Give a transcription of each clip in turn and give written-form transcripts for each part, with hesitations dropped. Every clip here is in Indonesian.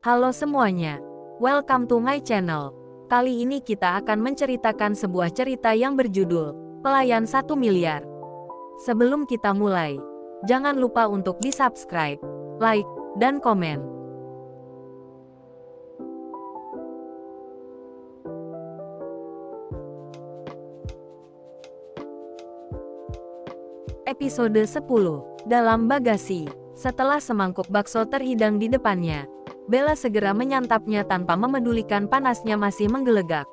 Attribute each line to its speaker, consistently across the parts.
Speaker 1: Halo semuanya, welcome to my channel. Kali ini kita akan menceritakan sebuah cerita yang berjudul Pelayan 1 Miliar. Sebelum kita mulai, jangan lupa untuk di-subscribe, like, dan komen. Episode 10, Dalam Bagasi. Setelah semangkuk bakso terhidang di depannya, Bella segera menyantapnya tanpa memedulikan panasnya masih menggelegak.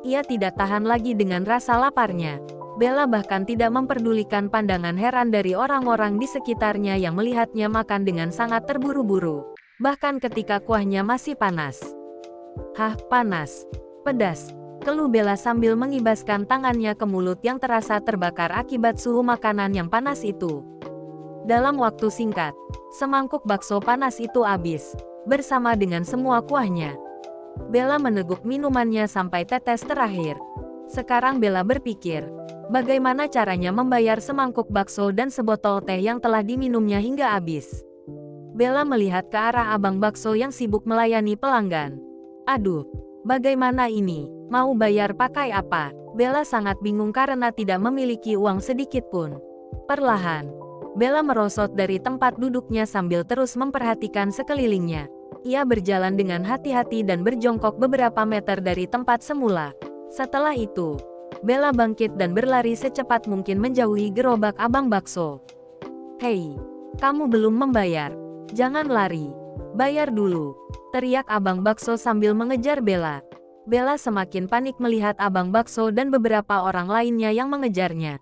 Speaker 1: Ia tidak tahan lagi dengan rasa laparnya. Bella bahkan tidak memperdulikan pandangan heran dari orang-orang di sekitarnya yang melihatnya makan dengan sangat terburu-buru, bahkan ketika kuahnya masih panas. Hah, panas, pedas, keluh Bella sambil mengibaskan tangannya ke mulut yang terasa terbakar akibat suhu makanan yang panas itu. Dalam waktu singkat, semangkuk bakso panas itu habis, bersama dengan semua kuahnya. Bella meneguk minumannya sampai tetes terakhir. Sekarang Bella berpikir, bagaimana caranya membayar semangkuk bakso dan sebotol teh yang telah diminumnya hingga habis. Bella melihat ke arah abang bakso yang sibuk melayani pelanggan. Aduh, bagaimana ini? Mau bayar pakai apa? Bella sangat bingung karena tidak memiliki uang sedikit pun. Perlahan, Bella merosot dari tempat duduknya sambil terus memperhatikan sekelilingnya. Ia berjalan dengan hati-hati dan berjongkok beberapa meter dari tempat semula. Setelah itu, Bella bangkit dan berlari secepat mungkin menjauhi gerobak abang bakso. "Hei, kamu belum membayar. Jangan lari. Bayar dulu," teriak abang bakso sambil mengejar Bella. Bella semakin panik melihat abang bakso dan beberapa orang lainnya yang mengejarnya.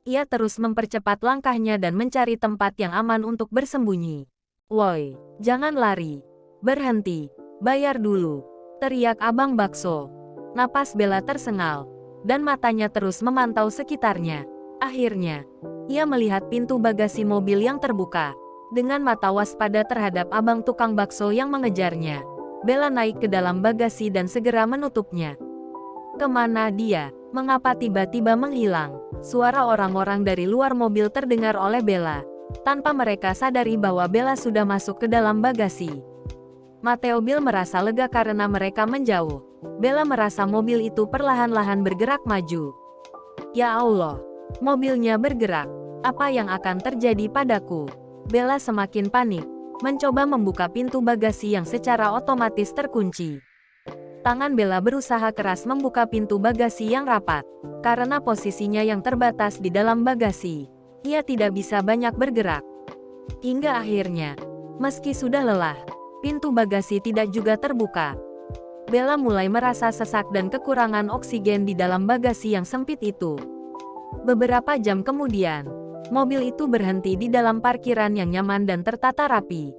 Speaker 1: Ia terus mempercepat langkahnya dan mencari tempat yang aman untuk bersembunyi. "Woi, jangan lari. Berhenti. Bayar dulu," teriak abang bakso. Napas Bella tersengal, dan matanya terus memantau sekitarnya. Akhirnya, ia melihat pintu bagasi mobil yang terbuka. Dengan mata waspada terhadap abang tukang bakso yang mengejarnya, Bella naik ke dalam bagasi dan segera menutupnya. Kemana dia? Mengapa tiba-tiba menghilang? Suara orang-orang dari luar mobil terdengar oleh Bella, tanpa mereka sadari bahwa Bella sudah masuk ke dalam bagasi. Matteo Bill merasa lega karena mereka menjauh. Bella merasa mobil itu perlahan-lahan bergerak maju. Ya Allah, mobilnya bergerak. Apa yang akan terjadi padaku? Bella semakin panik, mencoba membuka pintu bagasi yang secara otomatis terkunci. Tangan Bella berusaha keras membuka pintu bagasi yang rapat. Karena posisinya yang terbatas di dalam bagasi, ia tidak bisa banyak bergerak. Hingga akhirnya, meski sudah lelah, pintu bagasi tidak juga terbuka. Bella mulai merasa sesak dan kekurangan oksigen di dalam bagasi yang sempit itu. Beberapa jam kemudian, mobil itu berhenti di dalam parkiran yang nyaman dan tertata rapi.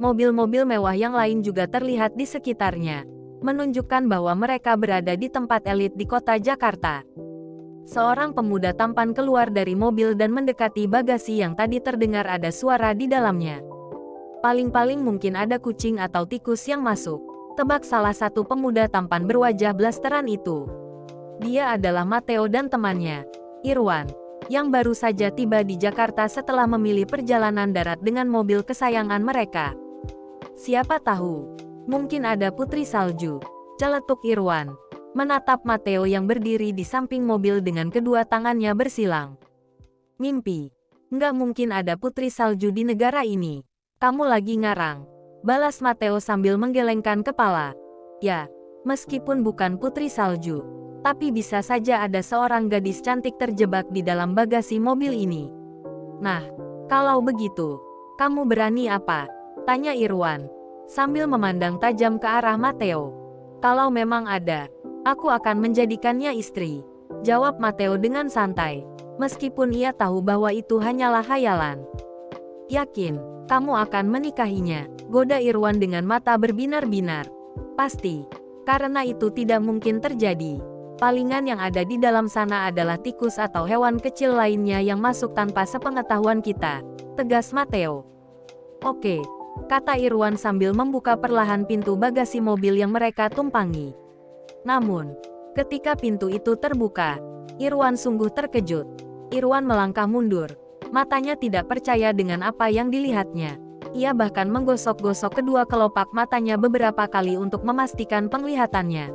Speaker 1: Mobil-mobil mewah yang lain juga terlihat di sekitarnya, menunjukkan bahwa mereka berada di tempat elit di kota Jakarta. Seorang pemuda tampan keluar dari mobil dan mendekati bagasi yang tadi terdengar ada suara di dalamnya. Paling-paling mungkin ada kucing atau tikus yang masuk, tebak salah satu pemuda tampan berwajah blasteran itu. Dia adalah Matteo dan temannya, Irwan, yang baru saja tiba di Jakarta setelah memilih perjalanan darat dengan mobil kesayangan mereka. Siapa tahu, mungkin ada putri salju, celetuk Irwan, menatap Matteo yang berdiri di samping mobil dengan kedua tangannya bersilang. Mimpi. Nggak mungkin ada putri salju di negara ini. Kamu lagi ngarang, balas Matteo sambil menggelengkan kepala. Ya, meskipun bukan putri salju, tapi bisa saja ada seorang gadis cantik terjebak di dalam bagasi mobil ini. Nah, kalau begitu, kamu berani apa? Tanya Irwan, sambil memandang tajam ke arah Matteo. Kalau memang ada, aku akan menjadikannya istri, jawab Matteo dengan santai, meskipun ia tahu bahwa itu hanyalah khayalan. Yakin, kamu akan menikahinya, goda Irwan dengan mata berbinar-binar. Pasti, karena itu tidak mungkin terjadi. Palingan yang ada di dalam sana adalah tikus atau hewan kecil lainnya yang masuk tanpa sepengetahuan kita, tegas Matteo. Oke, kata Irwan sambil membuka perlahan pintu bagasi mobil yang mereka tumpangi. Namun, ketika pintu itu terbuka, Irwan sungguh terkejut. Irwan melangkah mundur, matanya tidak percaya dengan apa yang dilihatnya. Ia bahkan menggosok-gosok kedua kelopak matanya beberapa kali untuk memastikan penglihatannya.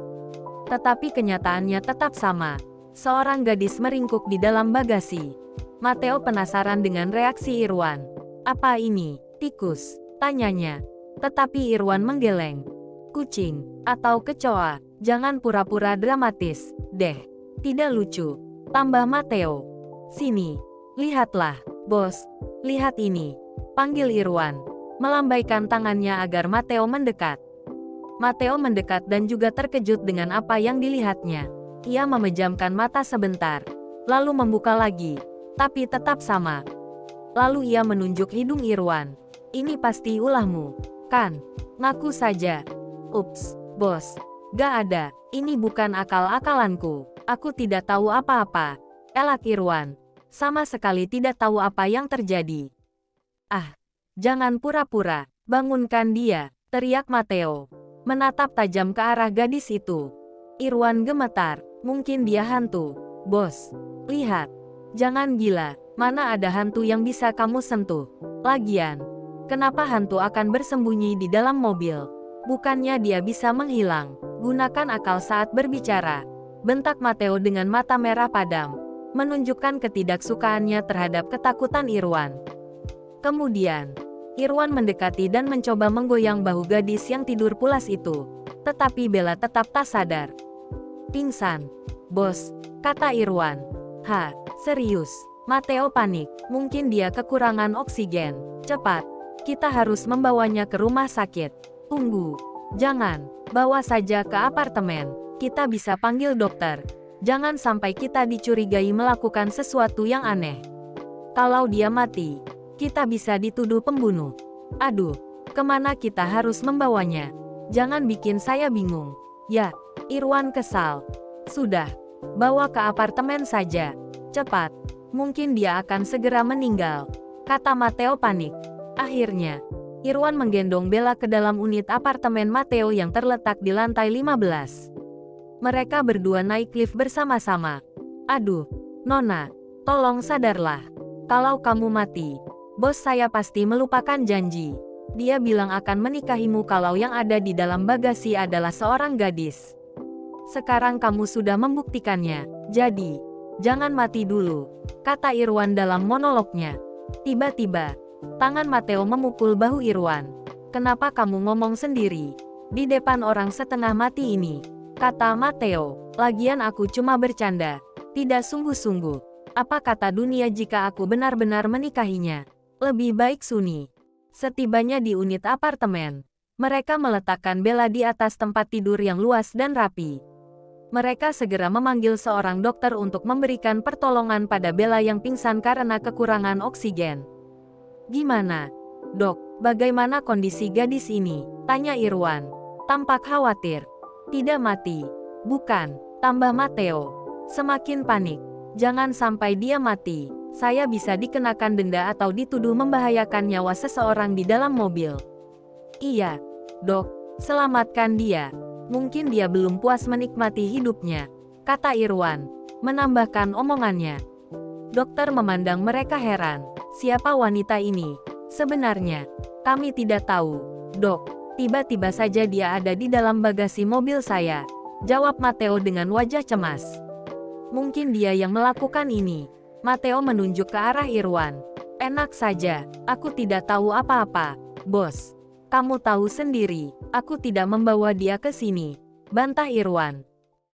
Speaker 1: Tetapi kenyataannya tetap sama. Seorang gadis meringkuk di dalam bagasi. Matteo penasaran dengan reaksi Irwan. "Apa ini, tikus?" tanyanya. Tetapi Irwan menggeleng. "Kucing, atau kecoa, jangan pura-pura dramatis, deh. Tidak lucu," tambah Matteo. "Sini, lihatlah, bos. Lihat ini," panggil Irwan, melambaikan tangannya agar Matteo mendekat. Matteo mendekat dan juga terkejut dengan apa yang dilihatnya. Ia memejamkan mata sebentar, lalu membuka lagi, tapi tetap sama. Lalu ia menunjuk hidung Irwan. "Ini pasti ulahmu, kan? Ngaku saja." "Ups, bos. Gak ada, ini bukan akal-akalanku. Aku tidak tahu apa-apa," elak Irwan. Sama sekali tidak tahu apa yang terjadi. "Ah, jangan pura-pura, bangunkan dia," teriak Matteo, menatap tajam ke arah gadis itu. Irwan gemetar. "Mungkin dia hantu, bos. Lihat. Jangan gila, mana ada hantu yang bisa kamu sentuh. Lagian, kenapa hantu akan bersembunyi di dalam mobil? Bukannya dia bisa menghilang. Gunakan akal saat berbicara," bentak Matteo dengan mata merah padam, menunjukkan ketidaksukaannya terhadap ketakutan Irwan. Kemudian, Irwan mendekati dan mencoba menggoyang bahu gadis yang tidur pulas itu. Tetapi Bella tetap tak sadar. "Pingsan, bos," kata Irwan. "Hah, serius?" Matteo panik. "Mungkin dia kekurangan oksigen. Cepat, kita harus membawanya ke rumah sakit." "Tunggu, jangan, bawa saja ke apartemen. Kita bisa panggil dokter. Jangan sampai kita dicurigai melakukan sesuatu yang aneh. Kalau dia mati, kita bisa dituduh pembunuh. Aduh, kemana kita harus membawanya? Jangan bikin saya bingung." "Ya," Irwan kesal. "Sudah, bawa ke apartemen saja. Cepat, mungkin dia akan segera meninggal," kata Matteo panik. Akhirnya, Irwan menggendong Bella ke dalam unit apartemen Matteo yang terletak di lantai 15. Mereka berdua naik lift bersama-sama. "Aduh, Nona, tolong sadarlah. Kalau kamu mati, bos saya pasti melupakan janji. Dia bilang akan menikahimu kalau yang ada di dalam bagasi adalah seorang gadis. Sekarang kamu sudah membuktikannya, jadi, jangan mati dulu," kata Irwan dalam monolognya. Tiba-tiba, tangan Matteo memukul bahu Irwan. "Kenapa kamu ngomong sendiri? Di depan orang setengah mati ini," kata Matteo. "Lagian aku cuma bercanda. Tidak sungguh-sungguh. Apa kata dunia jika aku benar-benar menikahinya? Lebih baik Suni." Setibanya di unit apartemen, mereka meletakkan Bella di atas tempat tidur yang luas dan rapi. Mereka segera memanggil seorang dokter untuk memberikan pertolongan pada Bella yang pingsan karena kekurangan oksigen. "Gimana, Dok? Bagaimana kondisi gadis ini?" tanya Irwan, tampak khawatir. "Tidak mati, bukan?" tambah Matteo, semakin panik. "Jangan sampai dia mati. Saya bisa dikenakan denda atau dituduh membahayakan nyawa seseorang di dalam mobil." "Iya, Dok, selamatkan dia. Mungkin dia belum puas menikmati hidupnya," kata Irwan, menambahkan omongannya. Dokter memandang mereka heran. "Siapa wanita ini? Sebenarnya, kami tidak tahu, Dok. Tiba-tiba saja dia ada di dalam bagasi mobil saya," jawab Matteo dengan wajah cemas. "Mungkin dia yang melakukan ini." Matteo menunjuk ke arah Irwan. "Enak saja, aku tidak tahu apa-apa, bos. Kamu tahu sendiri, aku tidak membawa dia ke sini," bantah Irwan.